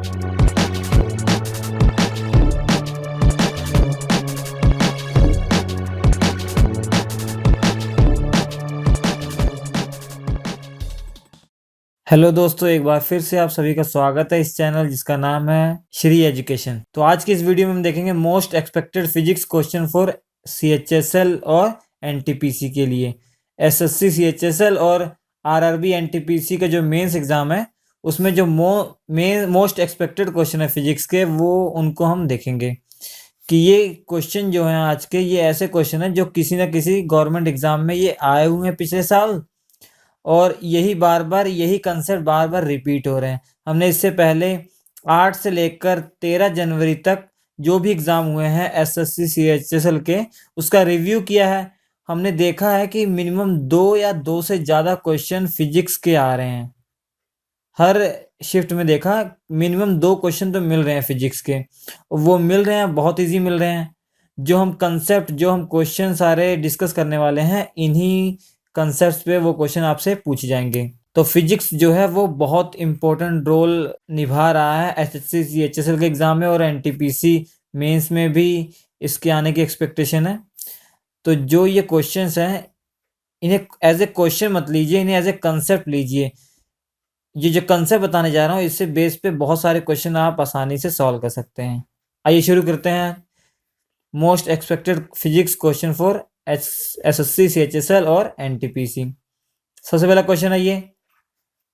Hello दोस्तों, एक बार फिर से आप सभी का स्वागत है इस चैनल जिसका नाम है श्री एजुकेशन। तो आज की इस वीडियो में हम देखेंगे most expected physics question for CHSL और NTPC के लिए। SSC CHSL और RRB NTPC का जो मेंस एग्जाम है उसमें जो मोस्ट एक्सपेक्टेड क्वेश्चन है फिजिक्स के, वो उनको हम देखेंगे कि ये क्वेश्चन जो है आज के, ये ऐसे क्वेश्चन है जो किसी ना किसी गवर्नमेंट एग्जाम में ये आए हुए हैं पिछले साल, और यही बार बार यही कंसेप्ट बार बार रिपीट हो रहे हैं। हमने इससे पहले 8 से लेकर 13 जनवरी तक जो भी एग्ज़ाम हुए हैं SSC CHSL के, उसका रिव्यू किया है। हमने देखा है कि मिनिमम 2 या 2 से ज़्यादा क्वेश्चन फिजिक्स के आ रहे हैं। हर शिफ्ट में देखा मिनिमम 2 क्वेश्चन तो मिल रहे हैं फिजिक्स के, वो मिल रहे हैं बहुत ईजी मिल रहे हैं। जो हम कंसेप्ट, जो हम क्वेश्चन सारे डिस्कस करने वाले हैं, इन्हीं कंसेप्ट्स पे वो क्वेश्चन आपसे पूछे जाएंगे। तो फिजिक्स जो है वो बहुत इंपॉर्टेंट रोल निभा रहा है SSC CHSL के एग्जाम में, और NTPC मेंस में भी इसके आने की एक्सपेक्टेशन है। तो जो ये क्वेश्चंस हैं, इन्हें एज ए क्वेश्चन मत लीजिए, इन्हें एज ए कंसेप्ट लीजिए। ये जो कंसेप्ट बताने जा रहा हूँ, इससे बेस पे बहुत सारे क्वेश्चन आप आसानी से सॉल्व कर सकते हैं। आइए शुरू करते हैं most expected physics question for SSC CHSL और NTPC। सबसे पहला क्वेश्चन है ये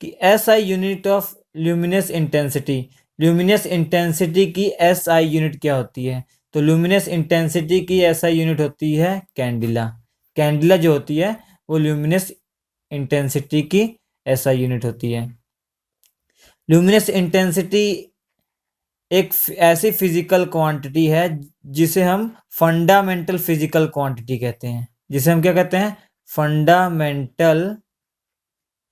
कि SI unit of luminous intensity. Luminous intensity की SI यूनिट क्या होती है? तो ल्यूमिनस इंटेंसिटी की SI यूनिट होती है कैंडिला। कैंडिला जो होती है वो ल्यूमिनस इंटेंसिटी की SI यूनिट होती है। ल्यूमिनस इंटेंसिटी एक ऐसी फिजिकल क्वांटिटी है जिसे हम फंडामेंटल फिजिकल क्वांटिटी कहते हैं। जिसे हम क्या कहते हैं? फंडामेंटल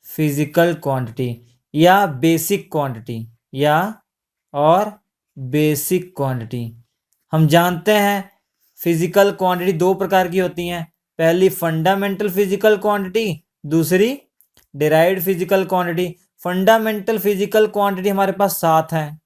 फिजिकल क्वांटिटी या बेसिक क्वांटिटी, या और बेसिक क्वांटिटी। हम जानते हैं फिजिकल क्वांटिटी 2 प्रकार की होती हैं। पहली फंडामेंटल फिजिकल क्वांटिटी, दूसरी derived physical quantity. Fundamental physical quantity हमारे पास 7 है।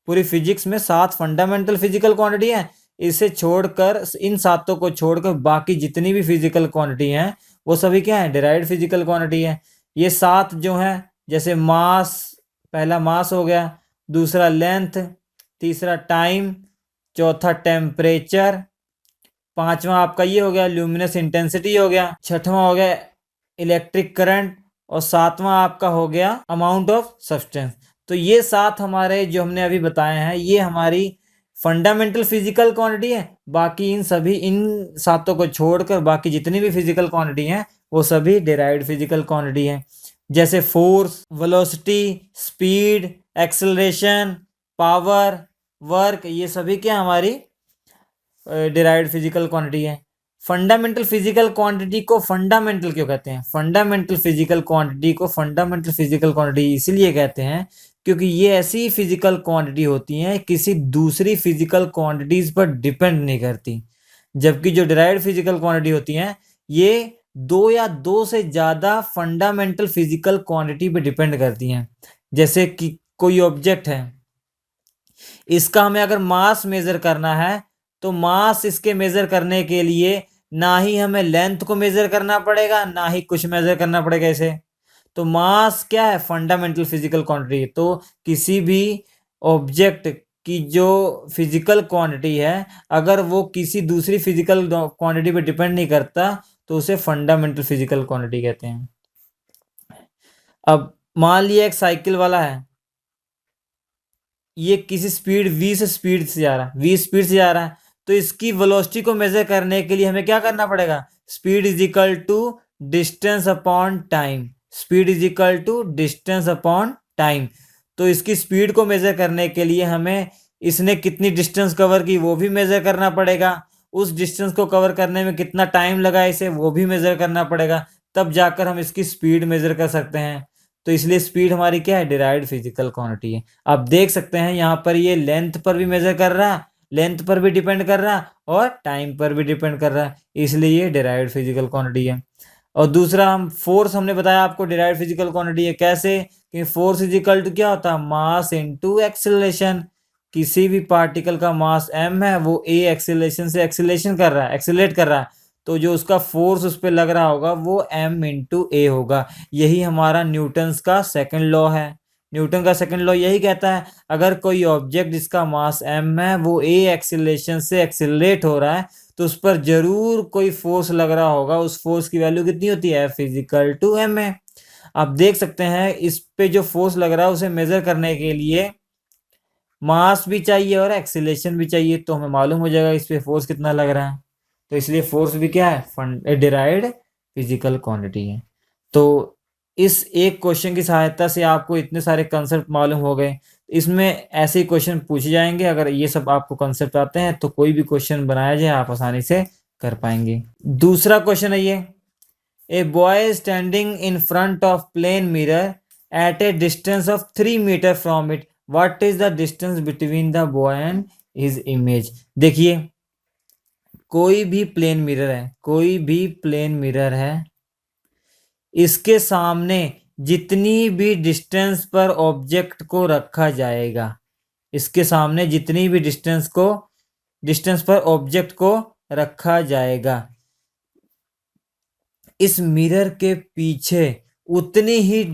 पूरी फिजिक्स में 7 फंडामेंटल फिजिकल क्वांटिटी है। इसे छोड़कर, इन 7 को छोड़कर बाकी जितनी भी फिजिकल क्वांटिटी हैं वो सभी क्या है? डिराइव्ड फिजिकल क्वांटिटी है। ये 7 जो हैं, जैसे मास, पहला मास हो गया, दूसरा लेंथ, तीसरा टाइम, चौथा टेम्परेचर, पांचवा आपका ये हो गया ल्यूमिनस इंटेंसिटी हो गया, छठवां हो गया इलेक्ट्रिक करंट, और सातवां आपका हो गया अमाउंट ऑफ सब्सटेंस। तो ये 7 हमारे जो हमने अभी बताए हैं, ये हमारी फंडामेंटल फिजिकल क्वांटिटी है। बाकी इन 7 को छोड़कर बाकी जितनी भी फिजिकल क्वांटिटी हैं वो सभी डिराइव्ड फिजिकल क्वांटिटी है। जैसे force, velocity, speed, acceleration, power, work, ये सभी क्या हमारी डिराइव्ड फिजिकल क्वांटिटी है। फंडामेंटल फिजिकल क्वांटिटी को फंडामेंटल क्यों कहते हैं? फंडामेंटल फिजिकल क्वांटिटी को फंडामेंटल फिजिकल क्वांटिटी इसीलिए कहते हैं क्योंकि ये ऐसी फिजिकल क्वांटिटी होती हैं किसी दूसरी फिजिकल क्वांटिटीज पर डिपेंड नहीं करती। जबकि जो डिराइव्ड फिजिकल क्वांटिटी होती हैं, ये 2 या 2 से ज़्यादा फंडामेंटल फिजिकल क्वांटिटी पर डिपेंड करती हैं। जैसे कि कोई ऑब्जेक्ट है, इसका हमें अगर मास मेजर करना है, तो मास इसके मेजर करने के लिए ना ही हमें लेंथ को मेजर करना पड़ेगा, ना ही कुछ मेजर करना पड़ेगा इसे। तो मास क्या है? Fundamental physical quantity. तो किसी भी ऑब्जेक्ट की जो फिजिकल क्वांटिटी है, अगर वो किसी दूसरी फिजिकल क्वांटिटी पे डिपेंड नहीं करता, तो उसे फंडामेंटल फिजिकल क्वांटिटी कहते हैं। अब मान लिया एक साइकिल वाला है, ये किसी स्पीड v से स्पीड से जा रहा है, v स्पीड से जा रहा है, तो इसकी वेलोसिटी को मेजर करने के लिए हमें क्या करना पड़ेगा? Speed is equal to distance upon time. Speed is equal to distance upon time. तो इसकी स्पीड को मेजर करने के लिए हमें इसने कितनी डिस्टेंस कवर की वो भी मेजर करना पड़ेगा। उस डिस्टेंस को कवर करने में कितना टाइम लगा इसे वो भी मेजर करना पड़ेगा। तब जाकर हम इसकी स्पीड मेजर कर सकते हैं। तो इसलिए स्पीड हमारी क्या है? डिराइव्ड फिजिकल क्वांटिटी है। आप देख सकते हैं यहाँ पर ये लेंथ पर भी मेजर कर रहा है, लेंथ पर भी डिपेंड कर रहा है, और टाइम पर भी डिपेंड कर रहा है, इसलिए ये डिराइव्ड फिजिकल क्वांटिटी है। और दूसरा हम फोर्स हमने बताया आपको डिराइव्ड फिजिकल क्वांटिटी है। कैसे कि फोर्स इज इक्वल टू क्या होता है, मास इनटू एक्सेलरेशन। किसी भी पार्टिकल का मास m है, वो a एक्सेलरेशन से एक्सेलरेशन कर रहा है, एक्सेलरेट कर रहा है, तो जो उसका फोर्स उस पर लग रहा होगा वो m इंटू ए होगा। यही हमारा न्यूटन्स का सेकंड लॉ है। न्यूटन का सेकंड लॉ यही कहता है, अगर कोई ऑब्जेक्ट जिसका मास m है वो a एक्सेलरेशन से एक्सेलरेट हो रहा है, तो उस पर जरूर कोई फोर्स लग रहा होगा। उस फोर्स की वैल्यू कितनी होती है, फिजिकल टू एम है। आप देख सकते हैं इस पे जो फोर्स लग रहा है उसे मेजर करने के लिए मास भी चाहिए और एक्सीलरेशन भी चाहिए, तो हमें मालूम हो जाएगा इस पे फोर्स कितना लग रहा है। तो इसलिए फोर्स भी क्या है, डिराइव्ड फिजिकल क्वांटिटी है। तो इस एक क्वेश्चन की सहायता से आपको इतने सारे कंसेप्ट मालूम हो गए। इसमें ऐसे ही क्वेश्चन पूछे जाएंगे, अगर ये सब आपको कंसेप्ट आते हैं तो कोई भी क्वेश्चन बनाया जाए आप आसानी से कर पाएंगे। दूसरा क्वेश्चन है ये, a boy standing in front of plane mirror at a distance of 3 metre from it, what is the distance between the boy and his image. देखिए कोई भी प्लेन मिरर है, कोई भी प्लेन मिरर है, इसके सामने जितनी भी डिस्टेंस पर ऑब्जेक्ट को रखा जाएगा, इसके सामने जितनी भी डिस्टेंस पर ऑब्जेक्ट को रखा जाएगा, इस मिरर के पीछे उतनी ही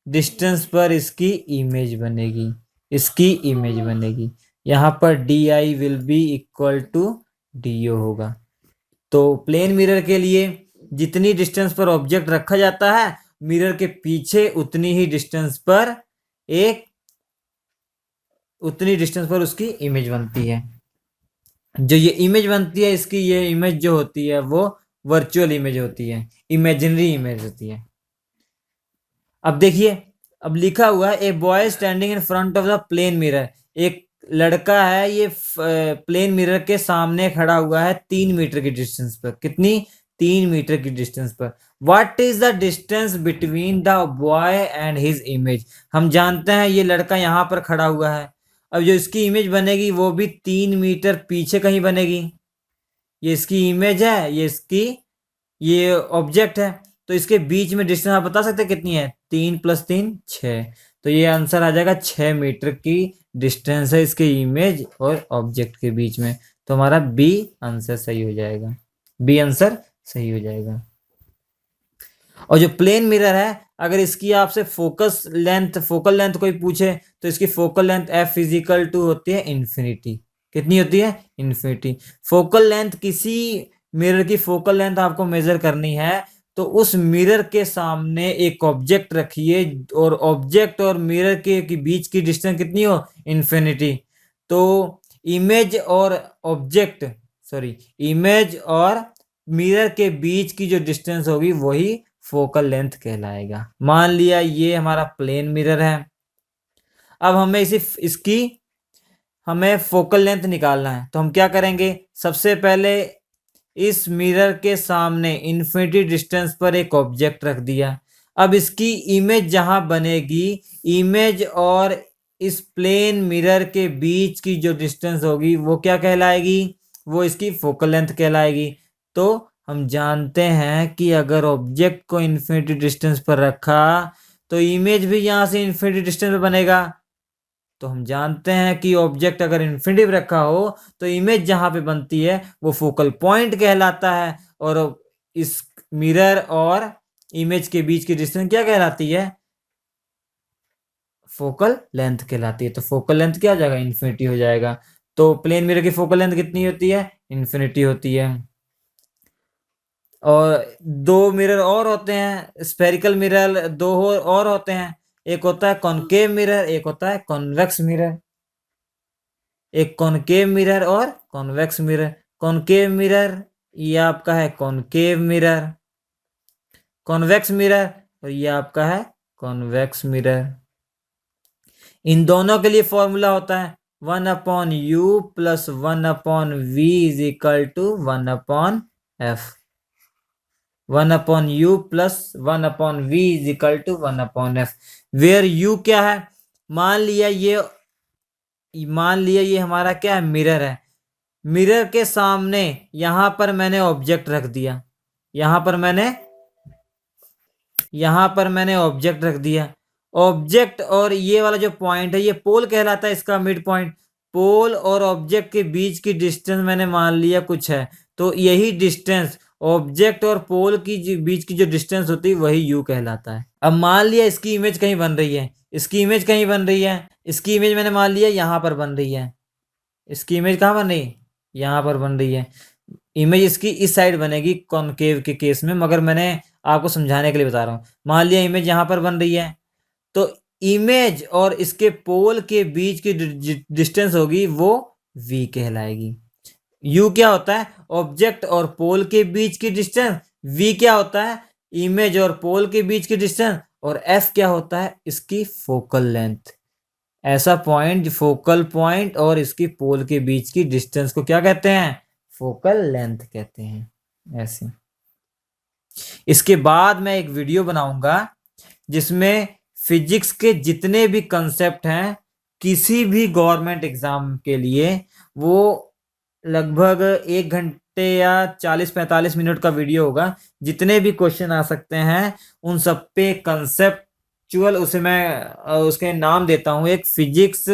डिस्टेंस पर इसकी इमेज बनेगी, इसकी इमेज बनेगी। यहां पर D I will be equal to D O होगा। तो प्लेन मिरर के लिए जितनी डिस्टेंस पर ऑब्जेक्ट रखा जाता है, मिरर के पीछे उतनी डिस्टेंस पर उसकी इमेज बनती है। जो ये इमेज बनती है इसकी, ये इमेज जो होती है वो वर्चुअल इमेज होती है, इमेजिनरी इमेज होती है। अब देखिए, अब लिखा हुआ है a boy standing in front of the plane mirror. एक लड़का है, ये प्लेन मिरर के सामने खड़ा हुआ है 3 मीटर की डिस्टेंस पर। कितनी, 3 मीटर की डिस्टेंस पर। What is the distance between the boy and his image. हम जानते हैं ये लड़का यहाँ पर खड़ा हुआ है, अब जो इसकी इमेज बनेगी वो भी 3 मीटर पीछे कहीं बनेगी। ये इसकी इमेज है, ये ऑब्जेक्ट है, तो इसके बीच में डिस्टेंस आप बता सकते हैं कितनी है, 3 + 3 6। तो ये आंसर आ जाएगा 6 मीटर की डिस्टेंस है इसके इमेज और ऑब्जेक्ट के बीच में। तो हमारा बी आंसर सही हो जाएगा, बी आंसर सही हो जाएगा। और जो प्लेन मिरर है, अगर इसकी आपसे फोकल लेंथ कोई पूछे तो इसकी focal length F physical to होती है इन्फिनिटी। कितनी होती है, इन्फिनिटी। फोकल लेंथ, किसी मिरर की फोकल लेंथ आपको मेजर करनी है तो उस मिरर के सामने एक ऑब्जेक्ट रखिए और ऑब्जेक्ट और मिरर के बीच की डिस्टेंस कितनी हो, इन्फिनिटी। तो इमेज और मिरर के बीच की जो डिस्टेंस होगी वही फोकल लेंथ कहलाएगा। मान लिया ये हमारा प्लेन मिरर है, अब हमें फोकल लेंथ निकालना है। तो हम क्या करेंगे, सबसे पहले इस मिरर के सामने इन्फिनिटी डिस्टेंस पर एक ऑब्जेक्ट रख दिया। अब इसकी इमेज जहां बनेगी, इमेज और इस प्लेन मिरर के बीच की जो डिस्टेंस होगी वो क्या कहलाएगी, वो इसकी फोकल लेंथ कहलाएगी। तो हम जानते हैं कि अगर ऑब्जेक्ट को इन्फिनिटी डिस्टेंस पर रखा तो इमेज भी यहां से इन्फिनिटी डिस्टेंस पर बनेगा। तो हम जानते हैं कि ऑब्जेक्ट अगर इन्फिनिटी पर रखा हो तो इमेज जहां पे बनती है वो फोकल पॉइंट कहलाता है, और इस मिरर और इमेज के बीच की डिस्टेंस क्या कहलाती है, फोकल लेंथ कहलाती है। तो फोकल लेंथ क्या हो जाएगा, इन्फिनिटी हो जाएगा। तो प्लेन मिरर की फोकल लेंथ कितनी होती है, इन्फिनिटी होती है। और दो मिरर और होते हैं, स्फेरिकल मिरर और होते हैं। एक होता है कॉनकेव मिरर, एक होता है कॉन्वेक्स मिरर। एक कॉनकेव मिरर और कॉन्वेक्स मिरर। कॉनकेव मिरर ये आपका है कॉनकेव मिरर, कॉन्वेक्स मिरर और ये आपका है कॉन्वेक्स मिरर। इन दोनों के लिए फॉर्मूला होता है 1/u + 1/v = 1/f। 1/u + 1/v = 1/f, where u क्या है, मान लिया ये हमारा क्या है, मिरर है। मिरर के सामने यहां पर मैंने ऑब्जेक्ट रख दिया, यहाँ पर मैंने ऑब्जेक्ट रख दिया। ऑब्जेक्ट और ये वाला जो पॉइंट है ये पोल कहलाता है, इसका मिड पॉइंट। पोल और ऑब्जेक्ट के बीच की डिस्टेंस मैंने मान लिया कुछ है, तो यही डिस्टेंस ऑब्जेक्ट और पोल की बीच की जो डिस्टेंस होती है वही यू कहलाता है। अब मान लिया इसकी इमेज कहीं बन रही है, इसकी इमेज कहीं बन रही है, इसकी इमेज मैंने मान लिया यहाँ पर बन रही है। इसकी इमेज कहाँ बन रही है? यहाँ पर बन रही है। इमेज इसकी इस साइड बनेगी कॉनकेव के केस में, मगर मैंने आपको समझाने के लिए बता रहा हूँ। मान लिया इमेज यहाँ पर बन रही है, तो इमेज और इसके पोल के बीच की डिस्टेंस होगी वो v कहलाएगी। u क्या होता है? ऑब्जेक्ट और पोल के बीच की डिस्टेंस। v क्या होता है? इमेज और पोल के बीच की डिस्टेंस। और f क्या होता है? इसकी फोकल लेंथ। ऐसा पॉइंट, फोकल पॉइंट और इसकी पोल के बीच की डिस्टेंस को क्या कहते हैं? फोकल लेंथ कहते हैं। ऐसे इसके बाद मैं एक वीडियो बनाऊंगा जिसमें फिजिक्स के जितने भी कंसेप्ट हैं किसी भी गवर्नमेंट एग्जाम के लिए, वो लगभग 1 घंटे या 40-45 मिनट का वीडियो होगा। जितने भी क्वेश्चन आ सकते हैं उन सब पे कंसेप्चुअल उसे मैं उसके नाम देता हूँ एक फिजिक्स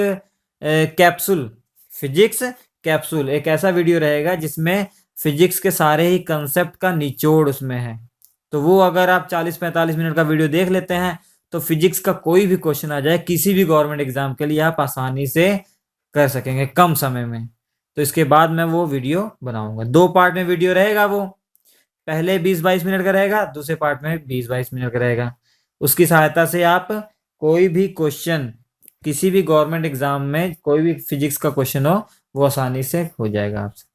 कैप्सूल। फिजिक्स कैप्सूल एक ऐसा वीडियो रहेगा जिसमें फिजिक्स के सारे ही कंसेप्ट का निचोड़ उसमें है। तो वो अगर आप 40-45 मिनट का वीडियो देख लेते हैं तो फिजिक्स का कोई भी क्वेश्चन आ जाए किसी भी गवर्नमेंट एग्जाम के लिए आप आसानी से कर सकेंगे कम समय में। तो इसके बाद मैं वो वीडियो बनाऊंगा। 2 पार्ट में वीडियो रहेगा वो। पहले 20-22 मिनट का रहेगा, दूसरे पार्ट में 20-22 मिनट का रहेगा। उसकी सहायता से आप कोई भी क्वेश्चन किसी भी गवर्नमेंट एग्जाम में कोई भी फिजिक्स का क्वेश्चन हो वो आसानी से हो जाएगा आपसे।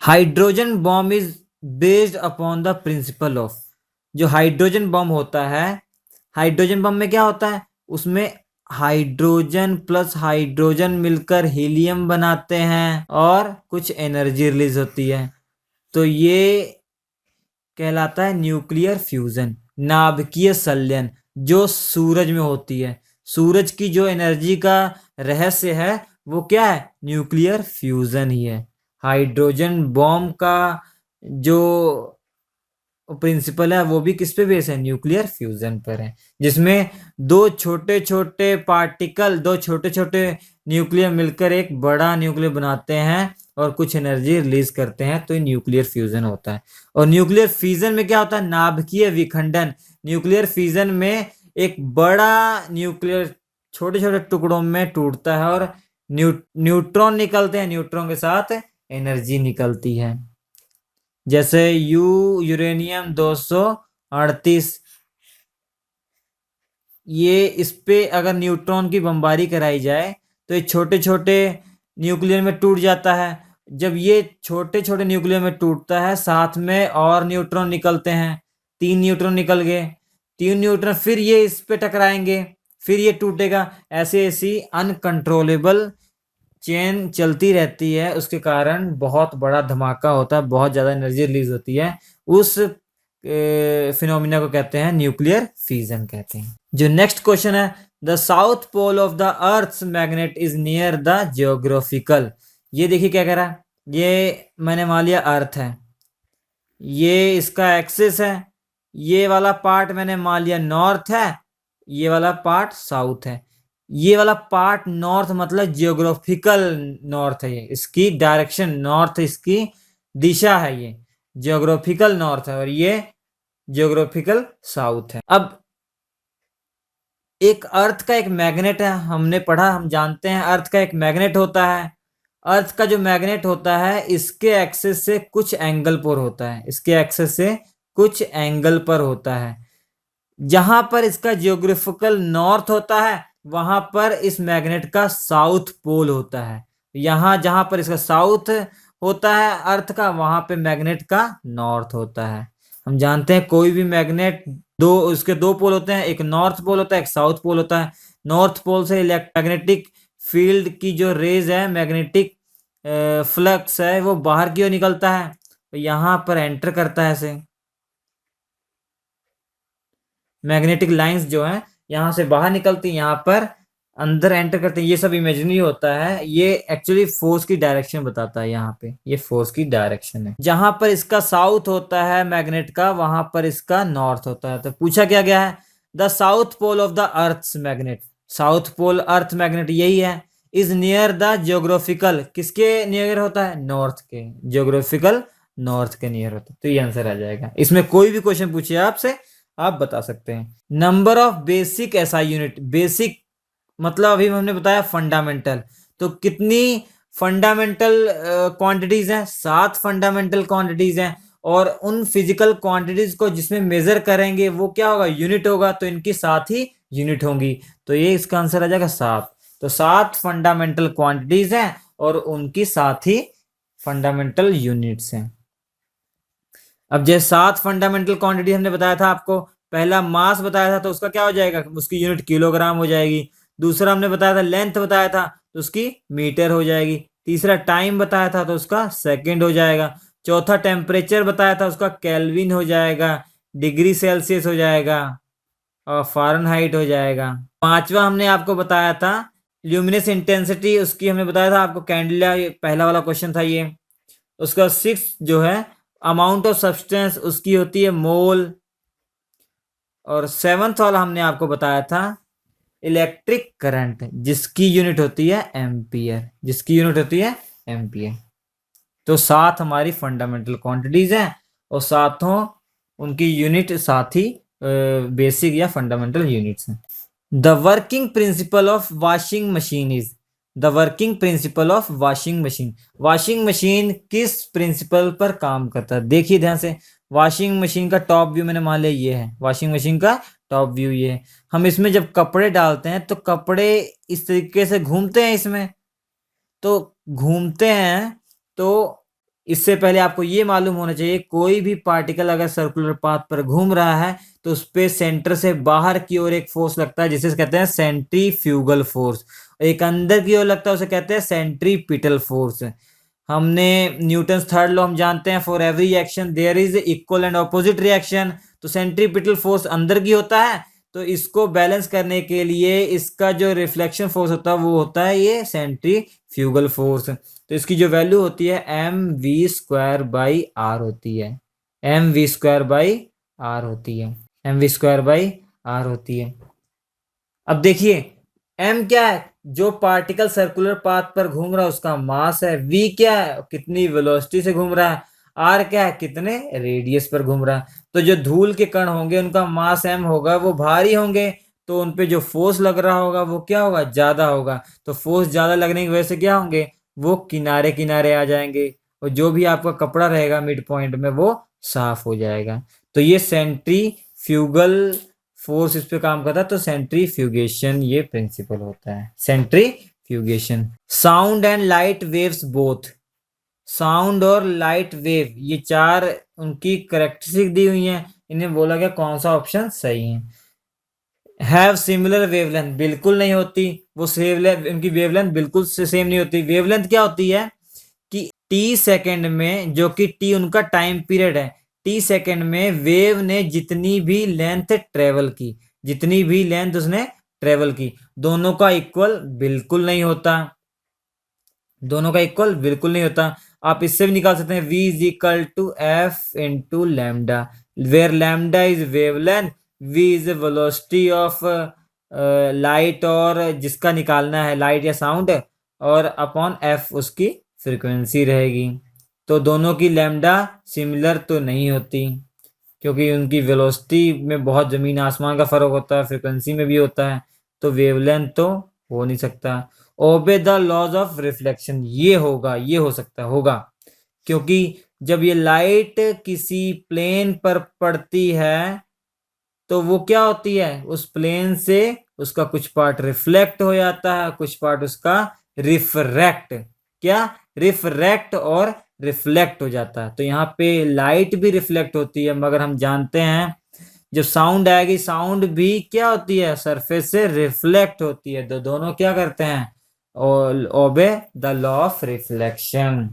Hydrogen bomb is based upon the principle of. जो हाइड्रोजन बम होता है, हाइड्रोजन बम में क्या होता है? उसमें हाइड्रोजन प्लस हाइड्रोजन मिलकर हीलियम बनाते हैं और कुछ एनर्जी रिलीज होती है। तो ये कहलाता है न्यूक्लियर फ्यूजन, नाभिकीय संलयन, जो सूरज में होती है। सूरज की जो एनर्जी का रहस्य है वो क्या है? न्यूक्लियर फ्यूजन ही है। हाइड्रोजन बॉम्ब का जो प्रिंसिपल है वो भी किस पे बेस है? न्यूक्लियर फ्यूजन पर है, जिसमें दो छोटे छोटे पार्टिकल, दो छोटे छोटे न्यूक्लियर मिलकर एक बड़ा न्यूक्लियर बनाते हैं और कुछ एनर्जी रिलीज करते हैं, तो ये न्यूक्लियर फ्यूजन होता है। और न्यूक्लियर फ्यूजन में क्या होता है? नाभिकीय विखंडन। न्यूक्लियर फ्यूजन में एक बड़ा न्यूक्लियर छोटे छोटे टुकड़ों में टूटता है और न्यूट्रॉन निकलते हैं, न्यूट्रॉन के साथ एनर्जी निकलती है। जैसे यूरेनियम 238, ये इस पे अगर न्यूट्रॉन की बमबारी कराई जाए तो ये छोटे छोटे न्यूक्लियर में टूट जाता है। जब ये छोटे छोटे न्यूक्लियर में टूटता है साथ में और न्यूट्रॉन निकलते हैं, 3 न्यूट्रॉन निकल गए, 3 न्यूट्रॉन फिर ये इस पे टकराएंगे, फिर ये टूटेगा। ऐसे ऐसी अनकंट्रोलेबल चेन चलती रहती है, उसके कारण बहुत बड़ा धमाका होता है, बहुत ज्यादा एनर्जी रिलीज होती है। उस फिनोमिना को कहते हैं न्यूक्लियर फ्यूजन कहते हैं। जो नेक्स्ट क्वेश्चन है, the south pole of the earth magnet is near the geographical. ये देखिए क्या कह रहा है, ये मैंने मान लिया अर्थ है, ये इसका एक्सिस है, ये वाला पार्ट मैंने मान लिया नॉर्थ है, ये वाला पार्ट साउथ है। ये वाला पार्ट नॉर्थ मतलब जियोग्राफिकल नॉर्थ है, ये इसकी डायरेक्शन नॉर्थ, इसकी दिशा है, ये जियोग्राफिकल नॉर्थ है और ये जियोग्राफिकल साउथ है। अब एक अर्थ का एक मैग्नेट है, हमने पढ़ा, हम जानते हैं अर्थ का एक मैग्नेट होता है। अर्थ का जो मैग्नेट होता है इसके एक्सिस से कुछ एंगल पर होता है, इसके एक्सिस से कुछ एंगल पर होता है। जहां पर इसका जियोग्राफिकल नॉर्थ होता है वहां पर इस मैग्नेट का साउथ पोल होता है। यहां जहां पर इसका साउथ होता है अर्थ का, वहां पे मैग्नेट का नॉर्थ होता है। हम जानते हैं कोई भी मैग्नेट उसके 2 पोल होते हैं, एक नॉर्थ पोल होता है, एक साउथ पोल होता है। नॉर्थ पोल से मैग्नेटिक फील्ड की जो रेज है, मैग्नेटिक फ्लक्स है, वो बाहर की ओर निकलता है, तो यहां पर एंटर करता है। ऐसे मैग्नेटिक लाइंस जो हैं यहाँ से बाहर निकलती, यहाँ पर अंदर एंटर करते हैं, ये सब इमेजिनरी होता है, ये एक्चुअली फोर्स की डायरेक्शन बताता है। यहाँ पे ये फोर्स की डायरेक्शन है। जहां पर इसका साउथ होता है मैग्नेट का, वहां पर इसका नॉर्थ होता है। तो पूछा क्या गया है, the south pole of the earth magnet, south pole earth magnet यही है, इज नियर द जियोग्राफिकल, किसके नियर होता है, नॉर्थ के, जियोग्राफिकल नॉर्थ के नियर होता है। तो ये आंसर आ जाएगा। इसमें कोई भी क्वेश्चन पूछिए आपसे, आप बता सकते हैं। Number of basic SI unit, basic मतलब अभी हमने बताया फंडामेंटल, तो कितनी फंडामेंटल क्वांटिटीज हैं, 7 फंडामेंटल क्वांटिटीज हैं। और उन फिजिकल क्वांटिटीज को जिसमें मेजर करेंगे वो क्या होगा, यूनिट होगा, तो इनकी 7 ही यूनिट होंगी। तो ये इसका आंसर आ जाएगा 7। तो 7 फंडामेंटल क्वांटिटीज हैं और उनकी 7 ही फंडामेंटल यूनिट्स हैं। अब जैसे 7 फंडामेंटल क्वांटिटी हमने बताया था आपको, पहला मास बताया था तो उसका क्या हो जाएगा, उसकी यूनिट किलोग्राम हो जाएगी। दूसरा हमने बताया था लेंथ बताया था तो उसकी मीटर हो जाएगी। तीसरा टाइम बताया था तो उसका सेकंड हो जाएगा। चौथा टेम्परेचर बताया था, उसका केल्विन हो जाएगा, डिग्री सेल्सियस हो जाएगा और फ़ारेनहाइट हो जाएगा। पांचवा हमने आपको बताया था ल्यूमिनस इंटेंसिटी, उसकी हमने बताया था आपको कैंडेला, पहला वाला क्वेश्चन था ये। उसका 6 जो है अमाउंट ऑफ सब्सटेंस, उसकी होती है मोल। और 7th वाला हमने आपको बताया था इलेक्ट्रिक करंट, जिसकी यूनिट होती है एम्पियर, जिसकी यूनिट होती है एम्पियर। तो 7 हमारी फंडामेंटल क्वांटिटीज हैं और सातों उनकी यूनिट 7 ही बेसिक या फंडामेंटल यूनिट्स हैं। The working principle of washing machine is, the working principle of washing machine, washing machine किस प्रिंसिपल पर काम करता है। देखिए ध्यान से, वॉशिंग मशीन का टॉप व्यू मैंने मान लिया ये है, वॉशिंग मशीन का टॉप व्यू ये है। हम इसमें जब कपड़े डालते हैं तो कपड़े इस तरीके से घूमते हैं, इसमें तो घूमते हैं। तो इससे पहले आपको ये मालूम होना चाहिए, कोई भी पार्टिकल अगर सर्कुलर पाथ पर घूम रहा है तो उस पे सेंटर से बाहर की ओर एक फोर्स लगता है जिसे कहते हैं सेंट्रीफ्यूगल फोर्स, एक अंदर की ओर लगता है उसे कहते हैं सेंट्रीपिटल फोर्स। हमने न्यूटन थर्ड लॉ हम जानते हैं, for every action there is equal and opposite reaction. तो सेंट्रीपिटल फोर्स अंदर की होता है, तो इसको बैलेंस करने के लिए इसका जो रिफ्लेक्शन फोर्स होता है वो होता है ये सेंट्रीफ्यूगल फोर्स। तो इसकी जो वैल्यू होती है mv² होती है, mv² होती है, mv² होती है। अब देखिए m क्या है, जो पार्टिकल सर्कुलर पाथ पर घूम रहा है उसका मास है। v क्या है, कितनी वेलोसिटी से घूम रहा है। r क्या है, कितने रेडियस पर घूम रहा है। तो जो धूल के कण होंगे उनका मास m होगा, वो भारी होंगे, तो उनपे जो फोर्स लग रहा होगा वो क्या होगा, ज्यादा होगा। तो फोर्स ज्यादा लगने की वजह से क्या होंगे, वो किनारे किनारे आ जाएंगे और जो भी आपका कपड़ा रहेगा मिड पॉइंट में वो साफ हो जाएगा। तो ये सेंट्रीफ्यूगल फोर्स इस पे काम करता है। तो सेंट्रीफ्यूगेशन ये प्रिंसिपल होता है, centrifugation. Sound and light waves both, sound और लाइट वेव ये 4 उनकी करेक्टरिस्टिक दी हुई हैं, इन्हें बोला गया कौन सा ऑप्शन सही है। हैव सिमिलर वेवलेंथ, बिल्कुल नहीं होती, वो उनकी वेवलेंथ बिल्कुल से सेम नहीं होती। वेवलेंथ क्या होती है कि टी सेकंड में, जो कि टी उनका टाइम पीरियड है, टी सेकंड में वेव ने जितनी भी लेंथ ट्रेवल की, जितनी भी लेंथ उसने ट्रेवल की, दोनों का इक्वल बिल्कुल नहीं होता, दोनों का इक्वल बिल्कुल नहीं होता। आप इससे भी निकाल सकते हैं v is equal to F into lambda, where lambda is wavelength, v is velocity of light, और जिसका निकालना है लाइट या साउंड, और अपॉन f उसकी फ्रीक्वेंसी रहेगी। तो दोनों की लैम्डा सिमिलर तो नहीं होती, क्योंकि उनकी वेलोसिटी में बहुत जमीन आसमान का फर्क होता है, फ्रीक्वेंसी में भी होता है, तो वेवलेंथ तो हो नहीं सकता। Obey the laws of reflection, ये होगा, ये हो सकता होगा, क्योंकि जब ये लाइट किसी प्लेन पर पड़ती है तो वो क्या होती है, उस प्लेन से उसका कुछ पार्ट रिफ्लेक्ट हो जाता है, कुछ पार्ट उसका रिफ्रैक्ट, क्या रिफ्रैक्ट और रिफ्लेक्ट हो जाता है। तो यहाँ पे लाइट भी रिफ्लेक्ट होती है, मगर हम जानते हैं जब साउंड आएगी, साउंड भी क्या होती है, सरफेस से रिफ्लेक्ट होती है। तो दोनों क्या करते हैं, obey the law of reflection.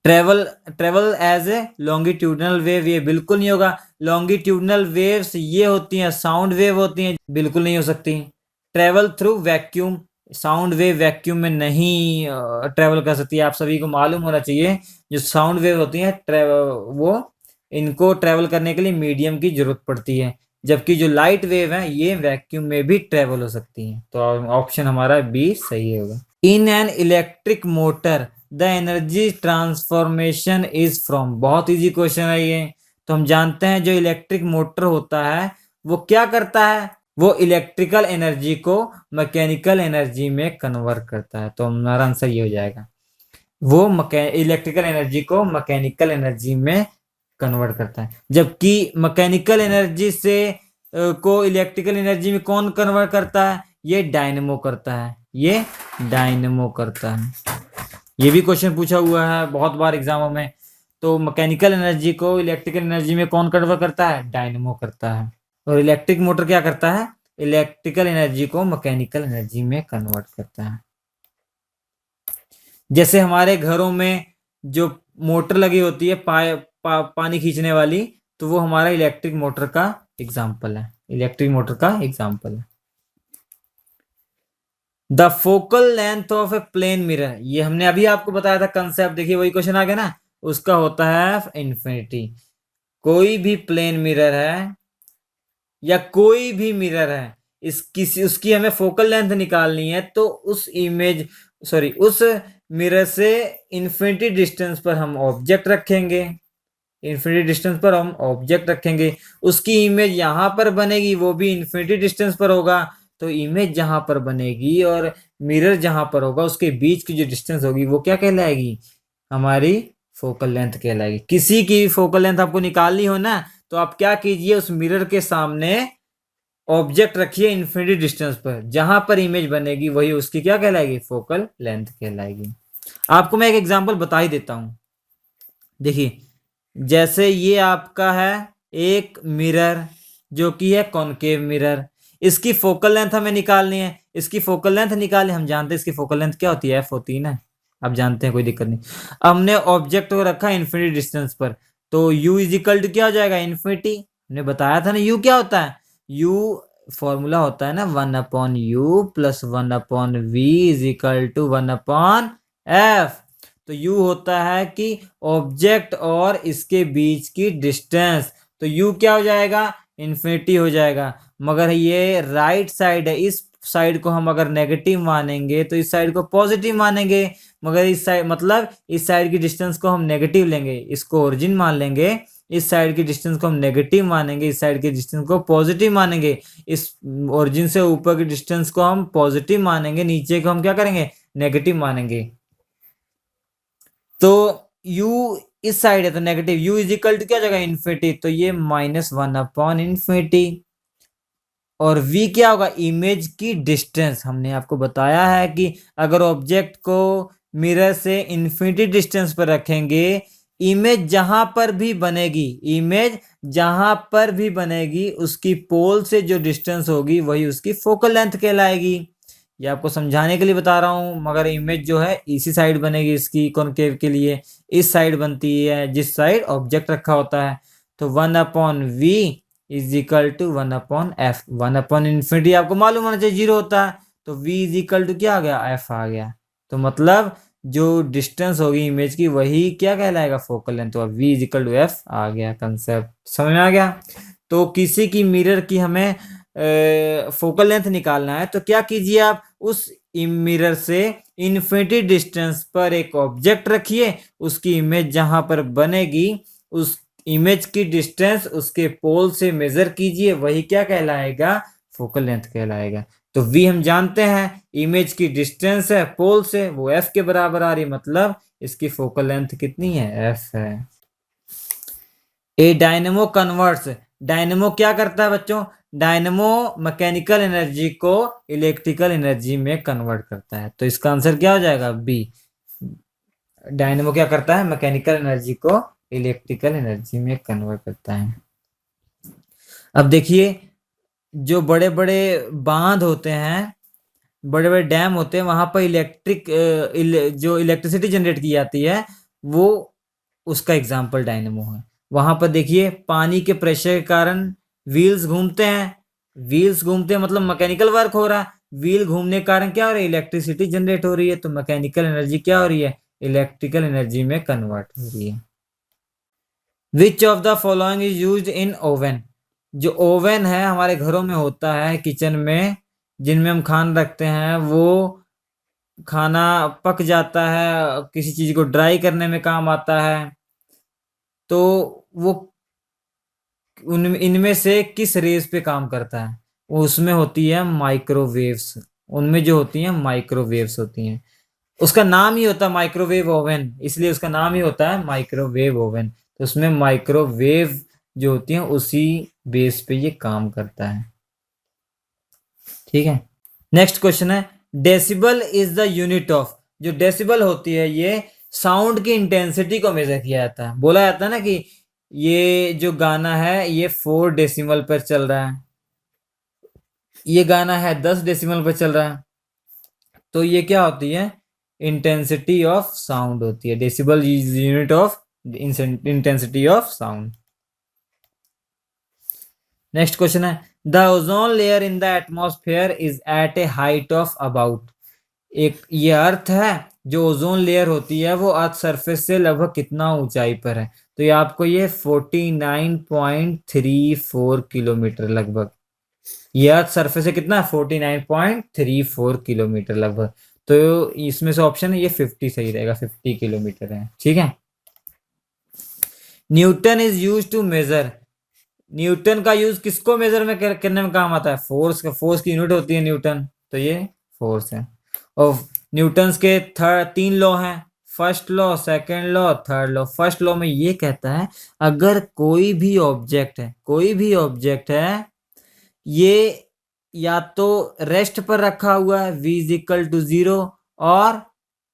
Travel as a longitudinal wave, ये बिल्कुल नहीं होगा। लॉन्गिट्यूडनल वेव्स ये होती हैं, साउंड वेव होती हैं, बिल्कुल नहीं हो सकती। Travel through vacuum, sound wave vacuum में नहीं ट्रेवल कर सकती है। आप सभी को मालूम होना चाहिए जो साउंड वेव होती है वो इनको ट्रेवल करने के लिए मीडियम की जरूरत पड़ती है, जबकि जो लाइट वेव है ये वैक्यूम में भी ट्रेवल हो सकती है। तो ऑप्शन हमारा बी सही होगा। In an electric motor the energy transformation is from, बहुत इजी क्वेश्चन है ये। तो हम जानते हैं जो इलेक्ट्रिक मोटर होता है वो क्या करता है, वो इलेक्ट्रिकल एनर्जी को मैकेनिकल एनर्जी में कन्वर्ट करता है। तो हमारा आंसर ये हो जाएगा, वो इलेक्ट्रिकल एनर्जी को मैकेनिकल एनर्जी में कन्वर्ट करता है। जबकि मैकेनिकल एनर्जी से को इलेक्ट्रिकल एनर्जी में कौन कन्वर्ट करता है, ये डायनेमो करता है, ये डायनेमो करता है। ये भी क्वेश्चन पूछा हुआ है बहुत बार एग्जामों में। तो मैकेनिकल एनर्जी को इलेक्ट्रिकल एनर्जी में कौन कन्वर्ट करता है, डायनेमो करता है। और इलेक्ट्रिक मोटर क्या करता है, इलेक्ट्रिकल एनर्जी को मैकेनिकल एनर्जी में कन्वर्ट करता है। जैसे हमारे घरों में जो मोटर लगी होती है पानी खींचने वाली, तो वो हमारा इलेक्ट्रिक मोटर का एग्जाम्पल है, इलेक्ट्रिक मोटर का एग्जाम्पल है। The focal length of a plane mirror, ये हमने अभी आपको बताया था कंसेप्ट, देखिए वही क्वेश्चन आ गया ना, उसका होता है इन्फिनिटी। कोई भी प्लेन मिरर है या कोई भी मिरर है, उसकी हमें फोकल लेंथ निकालनी है, तो उस मिरर से इन्फिनिटी डिस्टेंस पर हम ऑब्जेक्ट रखेंगे, इन्फिनिटी डिस्टेंस पर हम ऑब्जेक्ट रखेंगे, उसकी इमेज यहां पर बनेगी, वो भी इन्फिनिटी डिस्टेंस पर होगा। तो इमेज जहां पर बनेगी और मिरर जहां पर होगा उसके बीच की जो डिस्टेंस होगी वो क्या कहलाएगी, हमारी फोकल लेंथ कहलाएगी। किसी की फोकल लेंथ आपको निकालनी हो ना, तो आप क्या कीजिए, उस मिरर के सामने ऑब्जेक्ट रखिए इन्फिनिटी डिस्टेंस पर, जहां पर इमेज बनेगी वही उसकी क्या कहलाएगी, फोकल लेंथ कहलाएगी। आपको मैं एक एग्जांपल बता ही देता हूं। देखिए जैसे ये आपका है एक मिरर जो कि है कॉनकेव मिरर, इसकी फोकल लेंथ हमें निकालनी है। इसकी फोकल लेंथ निकाले, हम जानते हैं इसकी फोकल लेंथ क्या होती है, एफ होती है ना, आप जानते हैं, कोई दिक्कत नहीं। हमने ऑब्जेक्ट को रखा इन्फिनिटी डिस्टेंस पर, तो u इज इक्वल टू क्या हो जाएगा, इन्फिनिटी। हमने बताया था ना u क्या होता है, u फॉर्मूला होता है ना 1/u plus 1/v is equal to 1/f। तो u होता है कि ऑब्जेक्ट और इसके बीच की डिस्टेंस, तो u क्या हो जाएगा, इन्फिनिटी हो जाएगा। मगर ये राइट साइड है, इस साइड को हम अगर नेगेटिव मानेंगे तो इस साइड को पॉजिटिव मानेंगे, मगर इस साइड मतलब इस साइड की डिस्टेंस को हम नेगेटिव लेंगे, इसको ओरिजिन मान लेंगे, इस साइड की डिस्टेंस को हम नेगेटिव मानेंगे, इस साइड की डिस्टेंस को पॉजिटिव मानेंगे, इस ओरिजिन से ऊपर की डिस्टेंस को हम पॉजिटिव मानेंगे, नीचे को हम क्या करेंगे, नेगेटिव मानेंगे। तो u इस साइड है तो negative, u is equal to क्या जगह, इन्फिनिटी, तो ये -1/इन्फिनिटी। और v क्या होगा, इमेज की डिस्टेंस। हमने आपको बताया है कि अगर ऑब्जेक्ट को मिरर से इन्फिनिटी डिस्टेंस पर रखेंगे, इमेज जहां पर भी बनेगी, इमेज जहां पर भी बनेगी उसकी पोल से जो डिस्टेंस होगी वही उसकी फोकल लेंथ कहलाएगी। ये आपको समझाने के लिए बता रहा हूं, मगर इमेज जो है इसी साइड बनेगी, इसकी कॉनकेव के लिए इस साइड बनती है जिस साइड ऑब्जेक्ट रखा होता है। तो 1/v is equal to 1/f। 1/इन्फिनिटी आपको मालूम होना चाहिए 0 होता है, तो v इज इक्वल टू क्या आ गया, f आ गया। तो मतलब जो डिस्टेंस होगी इमेज की वही क्या कहलाएगा, फोकल लेंथ। तो v is equal to f आ गया, कंसेप्ट समझ में आ गया। तो किसी की मिरर की हमें फोकल लेंथ निकालना है, तो क्या कीजिए, आप उस मिरर से इन्फिनिटी डिस्टेंस पर एक ऑब्जेक्ट रखिए, उसकी इमेज जहां पर बनेगी उस इमेज की डिस्टेंस उसके पोल से मेजर कीजिए, वही क्या कहलाएगा, फोकल लेंथ कहलाएगा। तो v हम जानते हैं, इमेज की डिस्टेंस है पोल से, वो f के बराबर आ रही, मतलब इसकी फोकल लेंथ कितनी है, f है। ए डायनेमो कन्वर्ट्स, डायनेमो क्या करता है बच्चों, डायनेमो मैकेनिकल एनर्जी को इलेक्ट्रिकल एनर्जी में कन्वर्ट करता है। तो इसका आंसर क्या हो जाएगा, बी। डायनेमो क्या करता है, मैकेनिकल एनर्जी को इलेक्ट्रिकल एनर्जी में कन्वर्ट करता है। अब देखिए जो बड़े बड़े बांध होते हैं, बड़े बड़े डैम होते हैं, वहां पर जो इलेक्ट्रिसिटी जनरेट की जाती है वो उसका एग्जाम्पल डायनेमो है। वहां पर देखिए पानी के प्रेशर के कारण व्हील्स घूमते हैं, व्हील्स घूमते हैं मतलब मैकेनिकल वर्क हो रहा है, व्हील घूमने के कारण क्या हो रही है, इलेक्ट्रिसिटी जनरेट हो रही है, तो मैकेनिकल एनर्जी क्या हो रही है, इलेक्ट्रिकल एनर्जी में कन्वर्ट हो रही है। Which of the following is used in oven, जो ओवन है हमारे घरों में होता है किचन में, जिनमें हम खाना रखते हैं, वो खाना पक जाता है, किसी चीज को ड्राई करने में काम आता है, तो वो इनमें से किस रेस पे काम करता है, वो उसमें होती है माइक्रोवेव्स, उनमें जो होती हैं माइक्रोवेव्स होती हैं, उसका नाम ही होता है माइक्रोवेव ओवन, इसलिए उसका नाम ही होता है माइक्रोवेव ओवन। तो उसमें माइक्रोवेव जो होती है उसी बेस पे ये काम करता है। ठीक है, नेक्स्ट क्वेश्चन है, decibel is the unit of, जो डेसिबल होती है ये साउंड की इंटेंसिटी को मेजर किया जाता है। बोला जाता है ना कि ये जो गाना है ये 4 डेसिमल पर चल रहा है, ये गाना है 10 डेसिमल पर चल रहा है, तो ये क्या होती है, इंटेंसिटी ऑफ साउंड होती है। Decibel is unit of intensity of sound. Next question है, the ozone layer in the atmosphere is at a height of about, एक ये अर्थ है, जो ओजोन लेयर होती है वो अर्थ सरफेस से लगभग कितना ऊंचाई पर है, तो ये आपको ये 49.34 किलोमीटर लगभग, ये अर्थ सरफेस से कितना 49.34 किलोमीटर लगभग, तो इसमें से ऑप्शन है ये 50 सही रहेगा, 50 किलोमीटर है। ठीक है, Newton is use to measure, Newton का यूज किसको मेजर में करने में काम आता है, फोर्स का, फोर्स की यूनिट होती है न्यूटन, तो ये फोर्स है। और न्यूटन के 3 लॉ हैं, first law, second law, third law. First law में ये कहता है अगर कोई भी ऑब्जेक्ट है, कोई भी ऑब्जेक्ट है, ये या तो रेस्ट पर रखा हुआ है v इज इक्वल टू 0 और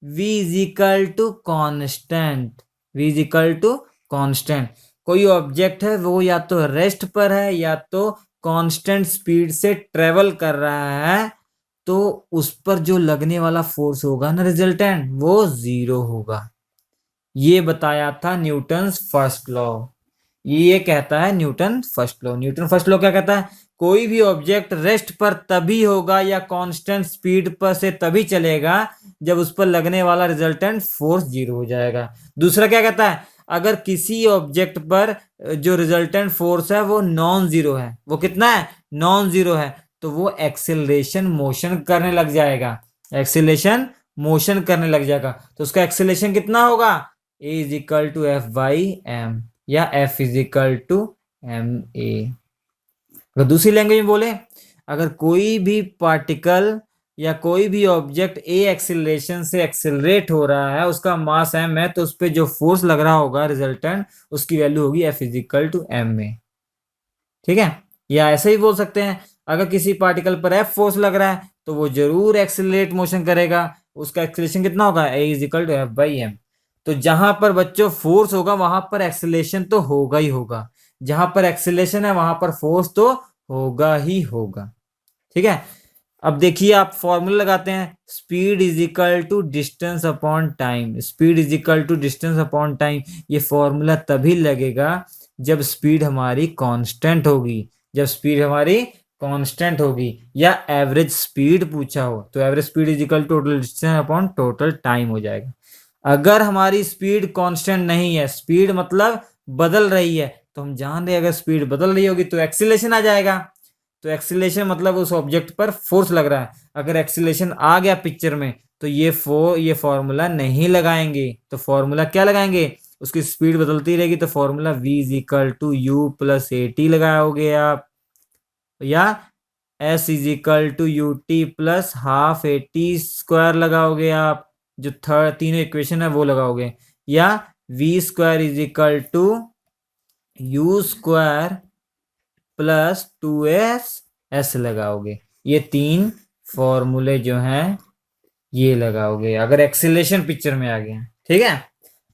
v is equal to constant, v is equal to constant, कोई ऑब्जेक्ट है वो या तो रेस्ट पर है या तो कांस्टेंट स्पीड से ट्रेवल कर रहा है, तो उस पर जो लगने वाला फोर्स होगा ना रिजल्टेंट, वो 0 होगा। ये बताया था न्यूटन फर्स्ट लॉ, ये कहता है Newton first law. Newton first law क्या कहता है, कोई भी ऑब्जेक्ट रेस्ट पर तभी होगा या कांस्टेंट स्पीड पर से तभी चलेगा जब उस पर लगने वाला रिजल्टेंट फोर्स 0 हो जाएगा। दूसरा क्या कहता है, अगर किसी ऑब्जेक्ट पर जो रिजल्टेंट फोर्स है वो नॉन जीरो है, वो कितना है, नॉन जीरो है, तो वो एक्सेलरेशन मोशन करने लग जाएगा, एक्सेलरेशन मोशन करने लग जाएगा, तो उसका एक्सेलरेशन कितना होगा, a is equal to F by M या F is equal to M A. अगर दूसरी लैंग्वेज में बोले, अगर कोई भी पार्टिकल या कोई भी ऑब्जेक्ट ए एक्सेलरेशन से एक्सेलरेट हो रहा है, उसका मास एम है, तो उस पर जो फोर्स लग रहा होगा रिजल्टेंट, उसकी वैल्यू होगी F is equal to M में। ठीक है, या ऐसे ही बोल सकते हैं, अगर किसी पार्टिकल पर एफ फोर्स लग रहा है तो वो जरूर एक्सेलरेट मोशन करेगा, उसका एक्सेलरेशन कितना होगा, a is equal to F by M. तो जहां पर बच्चों फोर्स होगा वहां पर एक्सेलरेशन तो होगा ही होगा, जहां पर एक्सेलरेशन है वहां पर फोर्स तो होगा ही होगा। ठीक है, अब देखिए आप फॉर्मूला लगाते हैं, speed is equal to distance upon time, speed is equal to distance upon time, ये फॉर्मूला तभी लगेगा जब स्पीड हमारी कांस्टेंट होगी, जब स्पीड हमारी कांस्टेंट होगी, या एवरेज स्पीड पूछा हो तो average speed is equal to total distance upon total time हो जाएगा। अगर हमारी स्पीड कांस्टेंट नहीं है, स्पीड मतलब बदल रही है, तो हम जान रहे हैं अगर स्पीड बदल रही होगी तो एक्सीलरेशन आ जाएगा, तो एक्सीलरेशन मतलब उस ऑब्जेक्ट पर फोर्स लग रहा है। अगर एक्सीलरेशन आ गया पिक्चर में तो ये फॉर्मूला नहीं लगाएंगे, तो फॉर्मूला क्या लगाएंगे, उसकी स्पीड बदलती रहेगी तो formula v is equal to u plus a t लगाओगे आप, या s is equal to u t plus half a t square लगाओगे आप, जो तीनों इक्वेशन है वो लगाओगे, या v square is equal to u square plus 2s लगाओगे। ये 3 फॉर्मूले जो हैं ये लगाओगे अगर एक्सीलरेशन पिक्चर में आ गया। ठीक है,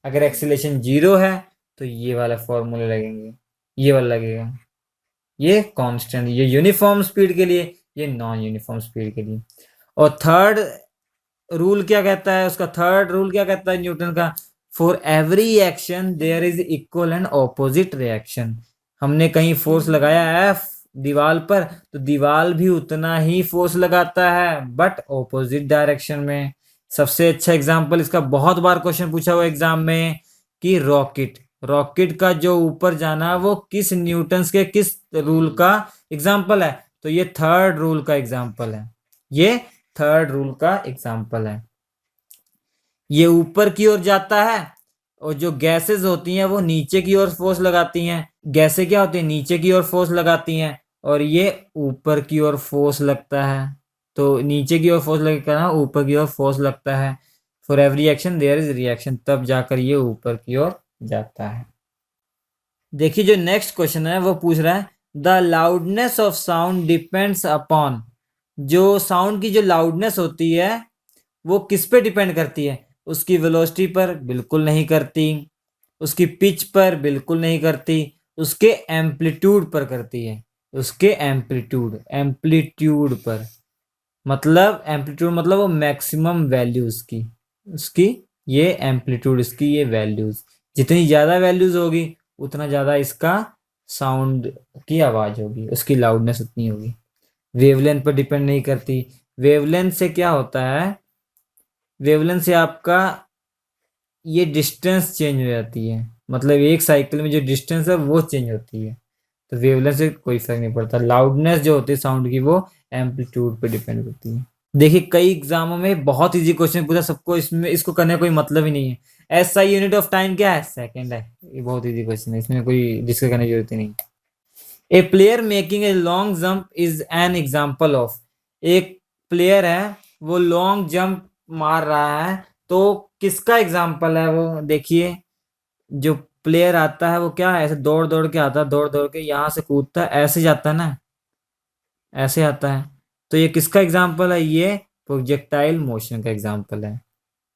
अगर एक्सीलरेशन 0 है तो ये वाला फॉर्मूले लगेंगे, ये वाला लगेगा, ये कांस्टेंट, ये यूनिफॉर्म स्पीड के लिए, ये नॉन यूनिफॉर्म स्पीड के लिए। और थर्ड रूल क्या कहता है, उसका थर्ड रूल क्या कहता है न्यूटन का, for every action there is equal and opposite reaction. हमने कहीं फोर्स लगाया F, दीवार पर, तो दीवार भी उतना ही फोर्स लगाता है बट ऑपोजिट डायरेक्शन में। सबसे अच्छा एग्जांपल इसका बहुत बार क्वेश्चन पूछा हुआ एग्जाम में कि रॉकेट, रॉकेट का जो ऊपर जाना वो किस न्यूटन्स के किस रूल का एग्जाम्पल है, तो ये थर्ड रूल का एग्जाम्पल है, ये थर्ड रूल का एग्जाम्पल है। ये ऊपर की ओर जाता है और जो गैसेस होती हैं वो नीचे की ओर फोर्स लगाती हैं, गैसें क्या होती हैं नीचे की ओर फोर्स लगाती हैं और ये ऊपर की ओर फोर्स लगता है। तो नीचे की ओर फोर्स लगता है, ऊपर की ओर फोर्स लगता है। For every action there is reaction, तब जाकर ये ऊपर की ओर जाता है। देखिए जो नेक्स्ट क्वेश्चन है वो पूछ रहा है the loudness of sound depends upon, जो साउंड की जो लाउडनेस होती है वो किस पे डिपेंड करती है, उसकी वेलोसिटी पर बिल्कुल नहीं करती, उसकी पिच पर बिल्कुल नहीं करती, उसके एम्पलीट्यूड पर करती है, उसके एम्पलीट्यूड, एम्पलीट्यूड पर, मतलब एम्पलीट्यूड मतलब वो मैक्सिमम वैल्यू उसकी, उसकी ये एम्पलीट्यूड, इसकी ये वैल्यूज, जितनी ज्यादा वैल्यूज होगी उतना ज्यादा इसका साउंड की आवाज होगी, उसकी लाउडनेस उतनी होगी। वेवलेंथ पर डिपेंड नहीं करती। वेवलेंथ से क्या होता है, वेवलेंथ से आपका ये डिस्टेंस चेंज हो जाती है, मतलब एक साइकिल में जो डिस्टेंस है वो चेंज होती है, तो वेवलेंथ से कोई फर्क नहीं पड़ता। लाउडनेस जो होती है साउंड की वो एम्पलीट्यूड पे डिपेंड करती है। देखिए कई एग्जामों में बहुत इजी क्वेश्चन पूछा, सबको इसमें इसको करने का कोई मतलब ही नहीं है। एसआई यूनिट ऑफ टाइम क्या है, सेकंड है, ये बहुत इजी क्वेश्चन है, इसमें कोई डिस्कस करने की जरूरत ही नहीं। A player making a long jump is an example of, एक प्लेयर है वो लॉन्ग जंप मार रहा है, तो किसका एग्जाम्पल है वो, देखिए जो प्लेयर आता है वो क्या है, ऐसे दौड़ दौड़ के आता है, दौड़ दौड़ के यहाँ से कूदता है, ऐसे जाता है ना, ऐसे आता है, तो ये किसका एग्जाम्पल है, ये प्रोजेक्टाइल मोशन का एग्जाम्पल है।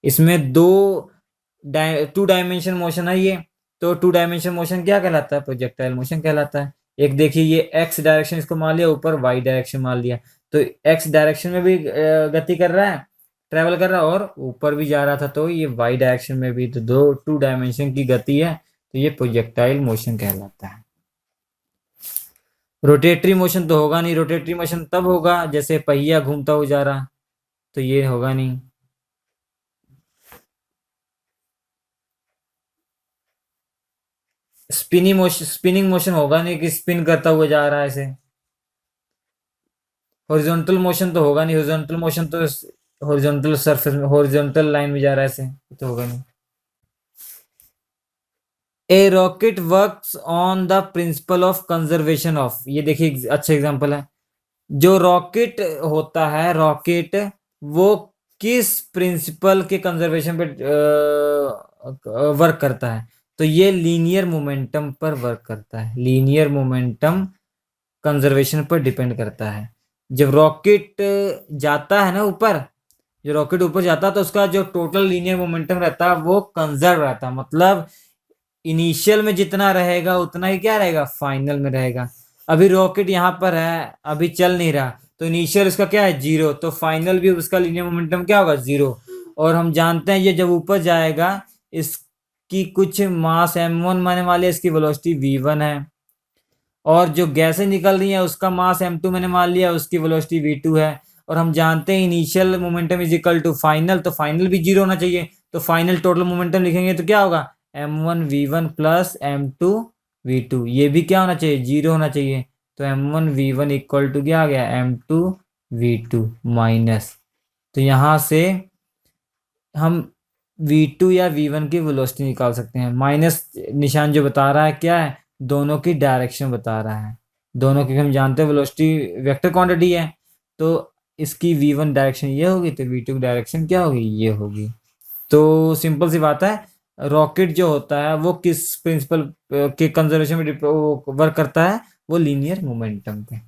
इसमें टू डायमेंशन मोशन है ये, तो टू डायमेंशन मोशन क्या कहलाता है, प्रोजेक्टाइल मोशन कहलाता है। एक देखिए ये एक्स डायरेक्शन इसको मान लिया, ऊपर वाई डायरेक्शन मान लिया, तो एक्स डायरेक्शन में भी गति कर रहा है, ट्रेवल कर रहा है, और ऊपर भी जा रहा था, तो ये वाई डायरेक्शन में भी, तो दो टू डायमेंशन की गति है, तो ये प्रोजेक्टाइल मोशन कहलाता है। रोटेटरी मोशन तो होगा नहीं, रोटेटरी मोशन तब होगा जैसे पहिया घूमता हुआ जा रहा, तो ये होगा नहीं। स्पिनिंग मोशन होगा नहीं कि स्पिन करता हुआ जा रहा है ऐसे। हॉरिजॉन्टल मोशन तो होगा नहीं, हॉरिजॉन्टल मोशन तो हॉरिजॉन्टल सरफेस में, हॉरिजॉन्टल लाइन में जा रहा है ऐसे, तो होगा नहीं। A rocket works on the principle of conservation of, ये देखिए अच्छा एग्जांपल है। जो रॉकेट होता है, रॉकेट वो किस प्रिंसिपल के कंजर्वेशन पे वर्क करता है, तो ये लीनियर मोमेंटम पर वर्क करता है, लीनियर मोमेंटम कंजर्वेशन पर डिपेंड करता है। जब रॉकेट जाता है ना ऊपर, जो रॉकेट ऊपर जाता है तो उसका जो टोटल लीनियर मोमेंटम रहता है वो कंजर्व रहता है, मतलब इनिशियल में जितना रहेगा उतना ही क्या रहेगा, फाइनल में रहेगा। अभी रॉकेट यहाँ पर है, अभी चल नहीं रहा, तो इनिशियल उसका क्या है, जीरो, तो फाइनल भी उसका लीनियर मोमेंटम क्या होगा, जीरो। और हम जानते हैं ये जब ऊपर जाएगा इसकी कुछ मास m1 माने वाले, इसकी वेलोसिटी v1 है, और जो गैसें निकल रही हैं उसका मास m2 मैंने मान लिया, उसकी वेलोसिटी v2 है। और हम जानते हैं initial momentum is equal to final, तो फाइनल भी जीरो होना चाहिए, तो फाइनल टोटल मोमेंटम लिखेंगे तो क्या होगा, m1 v1 plus m2 v2, ये भी क्या होना चाहिए, जीरो होना चाहिए, तो m1 v1 इक्वल टू क्या आ गया, m2 v2 माइनस, तो यहाँ से हम v2 या v1 की वेलोसिटी निकाल सकते हैं। माइनस निशान जो बता रहा है क्या है, दोनों की डायरेक्शन बता रहा है, दोनों की हम जानते हैं वेलोसिटी वेक्टर क्वांटिटी है, तो इसकी v1 डायरेक्शन ये होगी, तो v2 की डायरेक्शन क्या होगी, ये होगी। तो सिंपल सी बात है, रॉकेट जो होता है वो किस प्रिंसिपल के कंजर्वेशन में वर्क करता है, वो लीनियर मोमेंटम पे।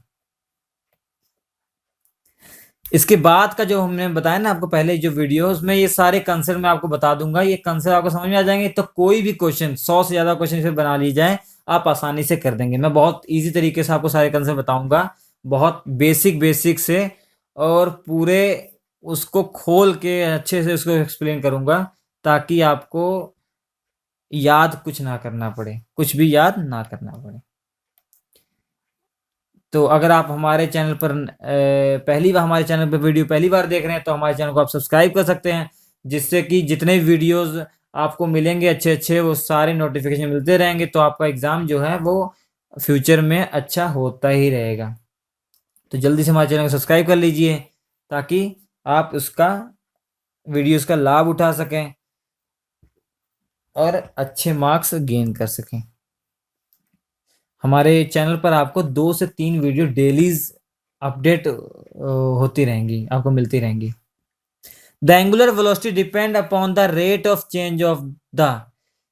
इसके बाद का जो हमने बताया ना आपको पहले जो वीडियो, उसमें ये सारे कंसेप्ट मैं आपको बता दूंगा, ये कंसेप्ट आपको समझ में आ जाएंगे, तो कोई भी क्वेश्चन 100 से ज्यादा क्वेश्चन इसे बना ली जाए आप आसानी से कर देंगे। मैं बहुत इजी तरीके से आपको सारे कंसेप्ट बताऊंगा, बहुत बेसिक बेसिक से, और पूरे उसको खोल के अच्छे से उसको एक्सप्लेन करूंगा, ताकि आपको याद कुछ ना करना पड़े, कुछ भी याद ना करना पड़े। तो अगर आप हमारे चैनल पर हमारे चैनल पर वीडियो पहली बार देख रहे हैं तो हमारे चैनल को आप सब्सक्राइब कर सकते हैं, जिससे कि जितने वीडियोस आपको मिलेंगे अच्छे अच्छे वो सारे नोटिफिकेशन मिलते रहेंगे, तो आपका एग्ज़ाम जो है वो फ्यूचर में अच्छा होता ही रहेगा। तो जल्दी से हमारे चैनल को सब्सक्राइब कर लीजिए ताकि आप उसका वीडियोस का लाभ उठा सकें और अच्छे मार्क्स गेन कर सकें। हमारे चैनल पर आपको 2 से 3 वीडियो डेलीज अपडेट होती रहेंगी, आपको मिलती रहेंगी। The angular velocity depend upon the rate of change of the,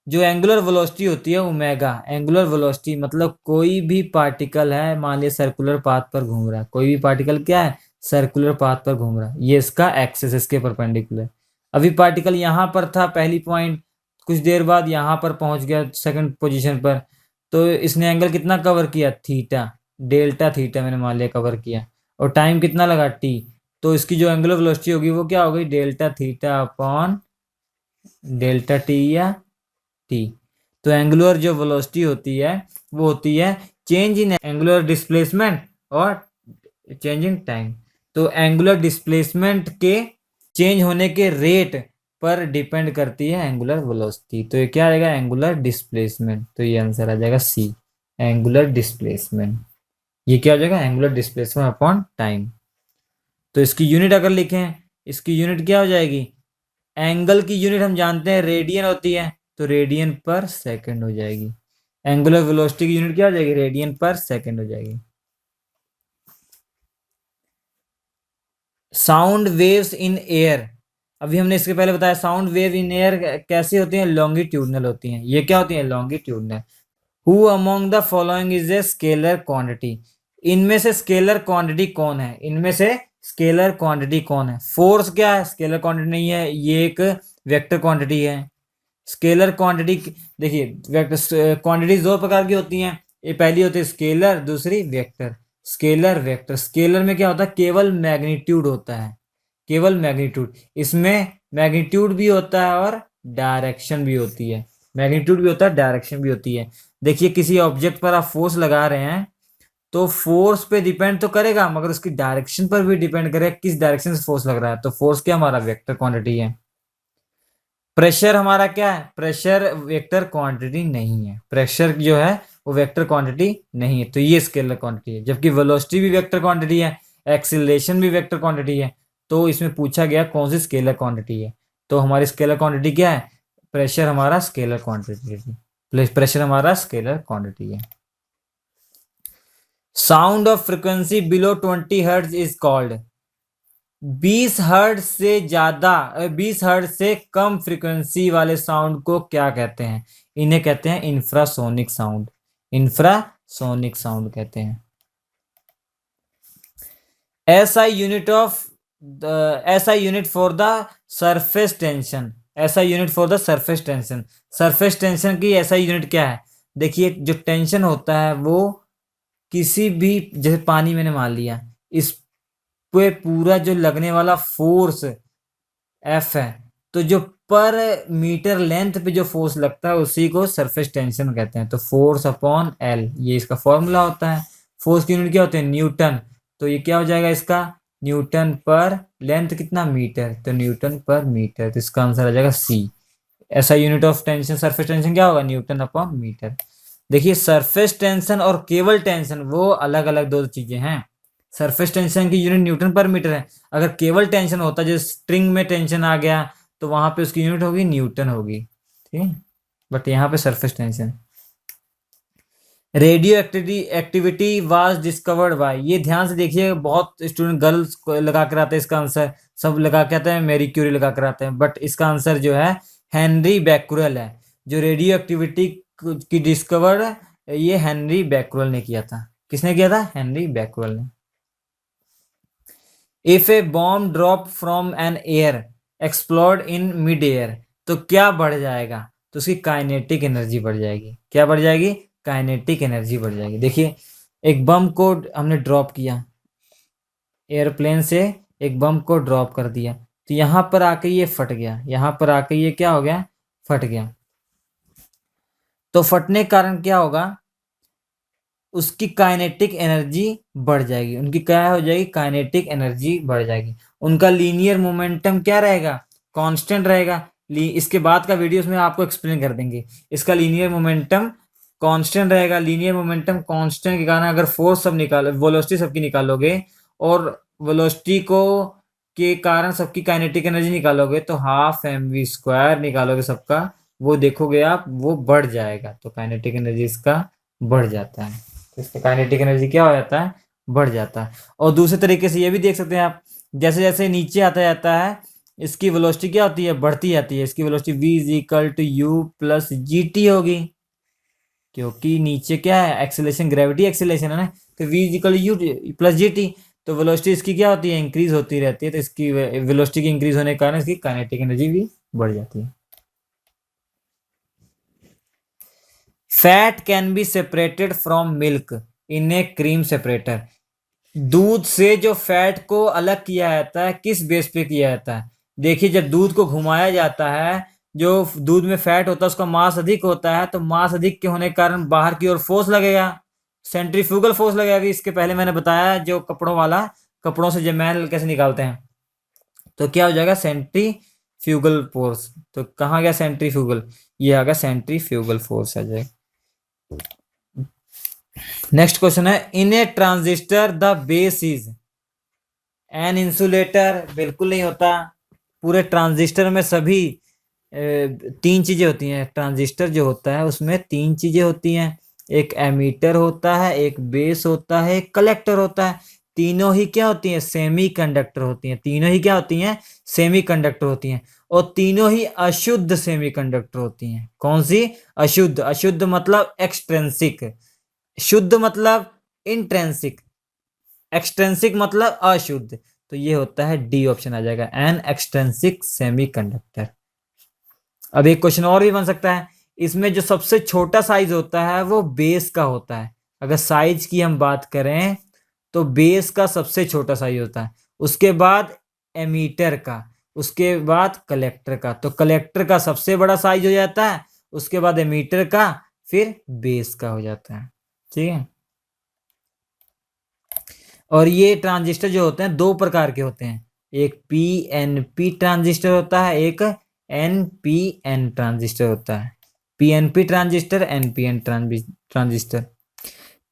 जो एंगुलर वेलोसिटी होती है ओमेगा, एंगुलर वेलोसिटी मतलब कोई भी पार्टिकल है, मान लिया सर्कुलर पाथ पर घूम रहा है, कोई भी पार्टिकल क्या है, सर्कुलर पाथ पर घूम रहा है, ये इसका एक्सिस, इसके परपेंडिकुलर। अभी पार्टिकल यहाँ पर था पहली पॉइंट, कुछ देर बाद यहाँ पर पहुंच गया सेकंड पोजीशन पर, तो इसने एंगल कितना कवर किया, थीटा, डेल्टा थीटा मैंने मान लिया कवर किया, और टाइम कितना लगा, टी, तो इसकी जो एंगुलर वेलोसिटी होगी वो क्या हो गई, delta theta upon delta T या टी। तो एंगुलर जो वेलोसिटी होती है वो होती है चेंज इन एंगुलर डिस्प्लेसमेंट और चेंज इन टाइम। तो एंगुलर डिस्प्लेसमेंट के चेंज होने के रेट पर डिपेंड करती है एंगुलर वेलोसिटी। तो ये क्या आएगा, एंगुलर डिस्प्लेसमेंट, तो ये आंसर आ जाएगा सी, एंगुलर डिस्प्लेसमेंट। ये क्या हो जाएगा, एंगुलर डिस्प्लेसमेंट अपॉन टाइम। तो इसकी यूनिट अगर लिखें, इसकी यूनिट क्या हो जाएगी, एंगल की यूनिट हम जानते हैं रेडियन होती है, तो रेडियन पर सेकंड हो जाएगी। एंगुलर वेलोसिटी की यूनिट क्या हो जाएगी, रेडियन पर सेकंड हो जाएगी। साउंड वेव्स इन एयर, अभी हमने इसके पहले बताया साउंड वेव इन एयर कैसी होती हैं, लॉन्गिट्यूडनल होती हैं। ये क्या होती हैं, longitudinal. Who among the following is a scalar quantity, इनमें से स्केलर क्वांटिटी कौन है, इनमें से स्केलर क्वांटिटी कौन है। फोर्स क्या है, स्केलर क्वांटिटी नहीं है, ये एक वेक्टर क्वांटिटी है। स्केलर क्वांटिटी, देखिए वेक्टर क्वांटिटीज दो प्रकार की होती हैं, ये पहली होती है स्केलर, दूसरी वेक्टर। स्केलर वेक्टर, स्केलर में क्या होता है, केवल मैग्नीट्यूड होता है, केवल मैग्नीट्यूड, इसमें मैग्नीट्यूड भी होता है और डायरेक्शन भी होती है, मैग्नीट्यूड भी होता है डायरेक्शन भी होती है। देखिए किसी ऑब्जेक्ट पर आप फोर्स लगा रहे हैं तो फोर्स पे डिपेंड तो करेगा मगर उसकी डायरेक्शन पर भी डिपेंड करेगा किस डायरेक्शन से फोर्स लग रहा है, तो फोर्स क्या हमारा वेक्टर क्वांटिटी है। प्रेशर हमारा क्या है, प्रेशर वेक्टर क्वांटिटी नहीं है, प्रेशर जो है वो वेक्टर क्वांटिटी नहीं है, तो ये स्केलर क्वांटिटी है। जबकि वेलोसिटी भी वेक्टर क्वांटिटी है, एक्सीलरेशन भी वेक्टर क्वांटिटी है, तो इसमें पूछा गया कौन सी स्केलर क्वांटिटी है, तो हमारी स्केलर क्वांटिटी क्या है, प्रेशर हमारा स्केलर क्वांटिटी है, प्रेशर हमारा स्केलर क्वांटिटी है। Sound of frequency below 20 hertz is called, 20 hertz से ज्यादा 20 हर्ट्ज से कम फ्रीक्वेंसी वाले साउंड को क्या कहते हैं, इन्हें कहते हैं इंफ्रासोनिक साउंड, इंफ्रासोनिक साउंड कहते हैं। SI unit of SI unit for the surface tension, SI unit for the surface tension, surface tension की एसआई यूनिट क्या है, देखिए जो टेंशन होता है वो किसी भी, जैसे पानी मैंने मान लिया, इस पे पूरा जो लगने वाला फोर्स एफ है, तो जो पर मीटर लेंथ पे जो फोर्स लगता है उसी को सरफेस टेंशन कहते हैं। तो फोर्स अपॉन एल, ये इसका फॉर्मूला होता है। फोर्स की यूनिट क्या होती है, न्यूटन, तो ये क्या हो जाएगा इसका, न्यूटन पर लेंथ कितना, मीटर, तो न्यूटन पर मीटर, तो इसका आंसर आ जाएगा सी। ऐसा unit of tension surface tension क्या होगा, न्यूटन अपॉन मीटर। देखिए सरफेस टेंशन और केबल टेंशन वो अलग अलग दो चीजें हैं। सरफेस टेंशन की यूनिट न्यूटन पर मीटर है, अगर केबल टेंशन होता जैसे स्ट्रिंग में टेंशन आ गया तो वहां पे उसकी यूनिट होगी न्यूटन होगी, ठीक है, बट यहाँ पे surface tension. Radio activity was discovered by, ये ध्यान से देखिए, बहुत स्टूडेंट गर्ल्स लगा कर आते हैं इसका आंसर, सब लगा के आते हैं मैरी क्यूरी लगा कर आते हैं, बट इसका आंसर जो है हेनरी बैक्यूरेल है। जो रेडियो एक्टिविटी की डिस्कवर ये हेनरी बैक्यूरेल ने किया था। किसने किया था, हेनरी बैक्यूरेल ने। If a bomb drop from an air explode in mid air, तो क्या बढ़ जाएगा, तो उसकी काइनेटिक एनर्जी बढ़ जाएगी। क्या बढ़ जाएगी, काइनेटिक एनर्जी बढ़ जाएगी। देखिए एक बम को हमने ड्रॉप किया, एयरप्लेन से एक बम को ड्रॉप कर दिया, तो यहां पर आके ये फट गया, यहां पर आके ये क्या हो गया, फट गया। तो फटने के कारण क्या होगा, उसकी काइनेटिक एनर्जी बढ़ जाएगी। उनकी क्या हो जाएगी? काइनेटिक एनर्जी बढ़ जाएगी। उनका लीनियर मोमेंटम क्या रहेगा? कांस्टेंट रहेगा। इसके बाद का वीडियोस में आपको एक्सप्लेन कर देंगे। इसका लीनियर मोमेंटम कांस्टेंट रहेगा। लीनियर मोमेंटम कांस्टेंट के कारण अगर फोर्स सब निकालो, वेलोसिटी सबकी निकालोगे और वेलोसिटी को के कारण सबकी काइनेटिक एनर्जी निकालोगे तो हाफ mv² निकालोगे सबका, वो देखोगे आप, वो बढ़ जाएगा। तो काइनेटिक एनर्जी इसका बढ़ जाता है। तो इसका काइनेटिक एनर्जी क्या हो जाता है? बढ़ जाता है। और दूसरे तरीके से ये भी देख सकते हैं आप, जैसे जैसे नीचे आता जाता है इसकी वेलोसिटी क्या होती है? बढ़ती जाती है। इसकी वेलोसिटी v = u + gt होगी, क्योंकि नीचे क्या है? एक्सेलेरेशन, ग्रेविटी एक्सेलेरेशन है ना। तो v = u + gt, तो वेलोसिटी इसकी क्या होती है? इंक्रीज होती रहती है। तो इसकी वेलोसिटी की इंक्रीज होने के कारण इसकी काइनेटिक एनर्जी भी बढ़ जाती है। Fat can be separated from milk in A cream separator. दूध से जो फैट को अलग किया जाता है, किस बेस पे किया जाता है? देखिए, जब दूध को घुमाया जाता है, जो दूध में फैट होता है उसका मास अधिक होता है, तो मास अधिक के होने के कारण बाहर की ओर फोर्स लगेगा, सेंट्रीफ्यूगल फोर्स लगेगा। अभी इसके पहले मैंने बताया, जो कपड़ों वाला, कपड़ों से जमैन कैसे निकालते हैं, तो क्या हो जाएगा? Centrifugal force. तो कहाँ गया सेंट्रीफ्यूगल? ये आ गया सेंट्रीफ्यूगल फोर्स आ जाएगा। नेक्स्ट क्वेश्चन है, in a transistor the base is an insulator. बिल्कुल नहीं होता। पूरे ट्रांजिस्टर में सभी तीन चीजें होती हैं। ट्रांजिस्टर जो होता है उसमें तीन चीजें होती हैं, एक एमीटर होता है, एक बेस होता है, एक कलेक्टर होता है। तीनों ही क्या होती हैं? सेमीकंडक्टर होती हैं। तीनों ही क्या होती हैं? सेमीकंडक्टर होती हैं। और तीनों ही अशुद्ध सेमीकंडक्टर होती हैं। कौन सी? अशुद्ध। अशुद्ध मतलब एक्सट्रेंसिक, शुद्ध मतलब इंट्रेंसिक, एक्सट्रेंसिक मतलब अशुद्ध। तो ये होता है डी ऑप्शन आ जाएगा, एन एक्सट्रेंसिक सेमीकंडक्टर। अब एक क्वेश्चन और भी बन सकता है, इसमें जो सबसे छोटा साइज होता है वो बेस का होता है। अगर साइज की हम बात करें तो बेस का सबसे छोटा साइज होता है, उसके बाद एमीटर का, उसके बाद कलेक्टर का। तो कलेक्टर का सबसे बड़ा साइज हो जाता है, उसके बाद एमीटर का, फिर बेस का हो जाता है। ठीक है। और ये ट्रांजिस्टर जो होते हैं दो प्रकार के होते हैं, एक पीएनपी ट्रांजिस्टर होता है, एक एनपीएन ट्रांजिस्टर होता है। PNP transistor, NPN transistor.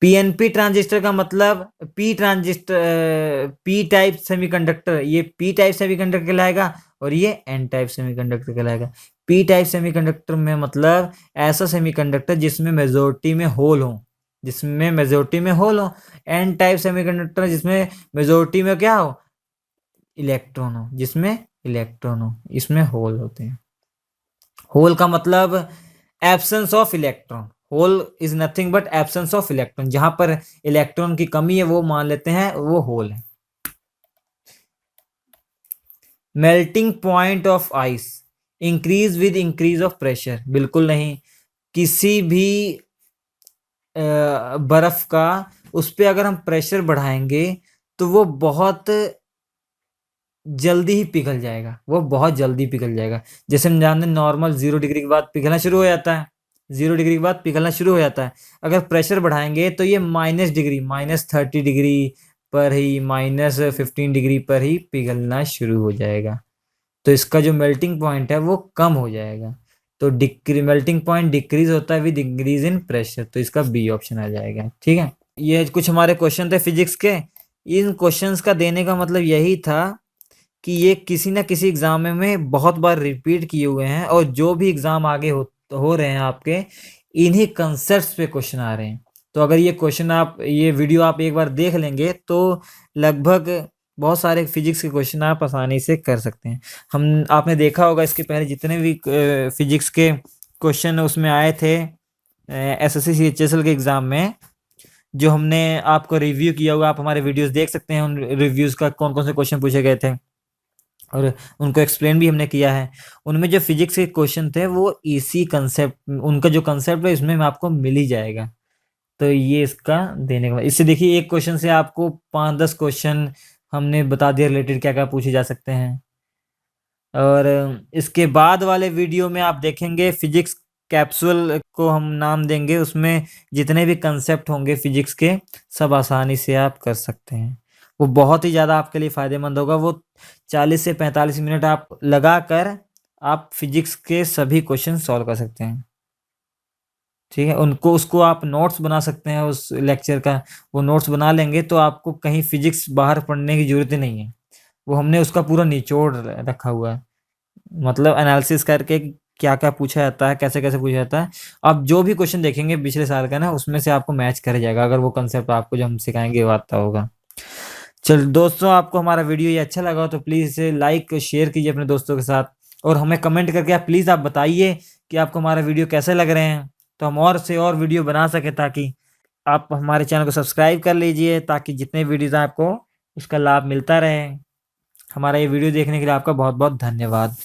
PNP transistor का मतलब P transistor, P type semiconductor, ये पी टाइप सेमीकंडक्टर कहलाएगा और ये एन टाइप सेमीकंडक्टर कहलाएगा। पी टाइप सेमीकंडक्टर में मतलब ऐसा सेमीकंडक्टर जिसमें मेजोरिटी में होल हो, जिसमें मेजोरिटी में होल हो। एन टाइप सेमीकंडक्टर जिसमें मेजोरिटी में क्या हो? इलेक्ट्रॉन हो, जिसमें इलेक्ट्रॉन हो, इसमें होल होते हैं। होल का मतलब absence of electron. Hole is nothing but absence of electron. जहां पर इलेक्ट्रॉन की कमी है वो मान लेते हैं वो होल है। Melting point of ice increase with increase of pressure. बिल्कुल नहीं। किसी भी बर्फ का, उस पर अगर हम प्रेशर बढ़ाएंगे तो वो बहुत जल्दी ही पिघल जाएगा, वो बहुत जल्दी पिघल जाएगा। जैसे हम जानते हैं नॉर्मल 0 डिग्री के बाद पिघलना शुरू हो जाता है, 0 डिग्री के बाद पिघलना शुरू हो जाता है। अगर प्रेशर बढ़ाएंगे तो ये -डिग्री, -30 डिग्री पर ही, -15 डिग्री पर ही पिघलना शुरू हो जाएगा। तो इसका जो मेल्टिंग पॉइंट है वो कम हो जाएगा। तो मेल्टिंग पॉइंट डिक्रीज होता है विद इंक्रीज इन प्रेशर। तो इसका बी ऑप्शन आ जाएगा। ठीक है। ये कुछ हमारे क्वेश्चन थे फिजिक्स के। इन क्वेश्चंस का देने का मतलब यही था कि ये किसी ना किसी एग्जाम में बहुत बार रिपीट किए हुए हैं, और जो भी एग्जाम आगे हो रहे हैं आपके, इन्हीं कंसेप्ट्स पे क्वेश्चन आ रहे हैं। तो अगर ये क्वेश्चन आप, ये वीडियो आप एक बार देख लेंगे तो लगभग बहुत सारे फिजिक्स के क्वेश्चन आप आसानी से कर सकते हैं। आपने देखा होगा इसके पहले जितने भी फिजिक्स के क्वेश्चन उसमें आए थे एसएससी सीएचएसएल के एग्जाम में, जो हमने आपको रिव्यू किया होगा, आप हमारे वीडियोस देख सकते हैं। उन रिव्यूज का कौन कौन से क्वेश्चन पूछे गए थे और उनको एक्सप्लेन भी हमने किया है। उनमें जो फिजिक्स के क्वेश्चन थे वो इसी कंसेप्ट, उनका जो कंसेप्ट है इसमें आपको मिल ही जाएगा। तो ये इसका देने का, इससे देखिए एक क्वेश्चन से आपको 5-10 क्वेश्चन हमने बता दिया रिलेटेड क्या क्या पूछे जा सकते हैं। और इसके बाद वाले वीडियो में आप देखेंगे फिजिक्स कैप्सूल को हम नाम देंगे, उसमें जितने भी कंसेप्ट होंगे फिजिक्स के सब आसानी से आप कर सकते हैं। वो बहुत ही ज़्यादा आपके लिए फ़ायदेमंद होगा। वो 40 से 45 मिनट आप लगाकर आप फिजिक्स के सभी क्वेश्चन सॉल्व कर सकते हैं। ठीक है, उनको उसको आप नोट्स बना सकते हैं उस लेक्चर का। वो नोट्स बना लेंगे तो आपको कहीं फिजिक्स बाहर पढ़ने की ज़रूरत ही नहीं है। वो हमने उसका पूरा निचोड़ रखा हुआ है, मतलब एनालिसिस करके क्या-क्या पूछा जाता है, कैसे-कैसे पूछा जाता है। आप जो भी क्वेश्चन देखेंगे पिछले साल का ना, उसमें से आपको मैच कर जाएगा, अगर वो कंसेप्ट आपको जो हम सिखाएँगे वो आता होगा। चल दोस्तों, आपको हमारा वीडियो ये अच्छा लगा हो तो प्लीज़ इसे लाइक, शेयर कीजिए अपने दोस्तों के साथ, और हमें कमेंट करके आप प्लीज़ आप बताइए कि आपको हमारा वीडियो कैसे लग रहे हैं, तो हम और से और वीडियो बना सकें, ताकि आप हमारे चैनल को सब्सक्राइब कर लीजिए, ताकि जितने वीडियोज़ हैं आपको उसका लाभ मिलता रहे। हमारा ये वीडियो देखने के लिए आपका बहुत-बहुत धन्यवाद।